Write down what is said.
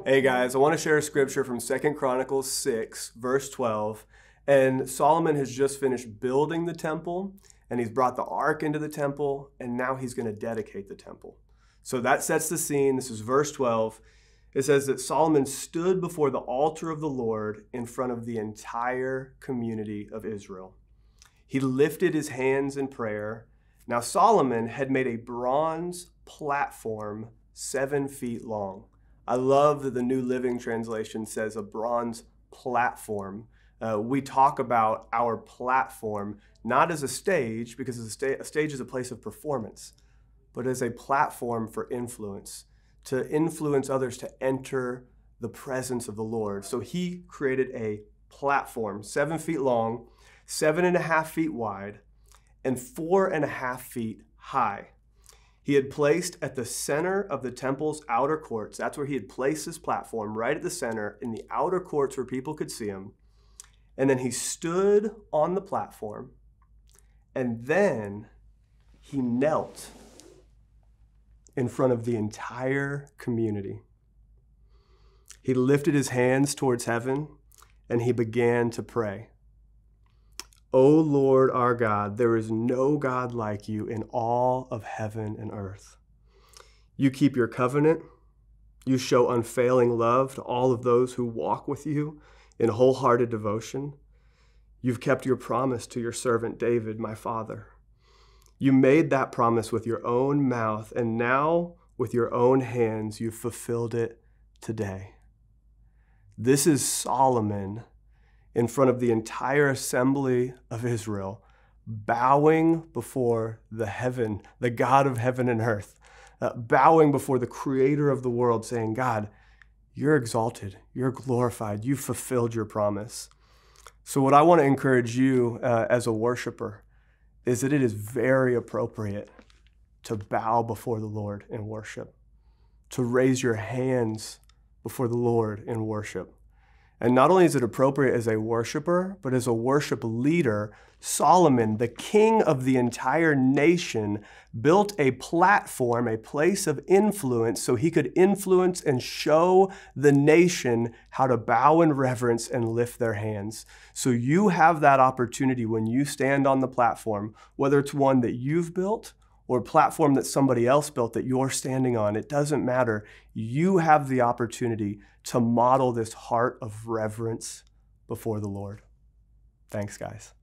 Hey guys, I want to share a scripture from 2 Chronicles 6, verse 12. And Solomon has just finished building the temple, and he's brought the ark into the temple, and now he's going to dedicate the temple. So that sets the scene. This is verse 12. It says that Solomon stood before the altar of the Lord in front of the entire community of Israel. He lifted his hands in prayer. Now Solomon had made a bronze platform 7 feet long. I love that the New Living Translation says a bronze platform. We talk about our platform not as a stage, because a stage is a place of performance, but as a platform for influence, to influence others to enter the presence of the Lord. So he created a platform 7 feet long, 7.5 feet wide, and 4.5 feet high. He had placed at the center of the temple's outer courts. That's where he had placed his platform, right at the center in the outer courts where people could see him. And then he stood on the platform, and then he knelt in front of the entire community. He lifted his hands towards heaven, and he began to pray. O Lord our God, there is no God like you in all of heaven and earth. You keep your covenant. You show unfailing love to all of those who walk with you in wholehearted devotion. You've kept your promise to your servant David, my father. You made that promise with your own mouth, and now with your own hands you've fulfilled it today. This is Solomon in front of the entire assembly of Israel, bowing before the God of heaven and earth, bowing before the creator of the world, saying, God, you're exalted, you're glorified, you've fulfilled your promise. So what I want to encourage you as a worshiper is that it is very appropriate to bow before the Lord in worship, to raise your hands before the Lord in worship. And not only is it appropriate as a worshiper, but as a worship leader, Solomon, the king of the entire nation, built a platform, a place of influence, so he could influence and show the nation how to bow in reverence and lift their hands. So you have that opportunity when you stand on the platform, whether it's one that you've built or a platform that somebody else built that you're standing on. It doesn't matter. You have the opportunity to model this heart of reverence before the Lord. Thanks, guys.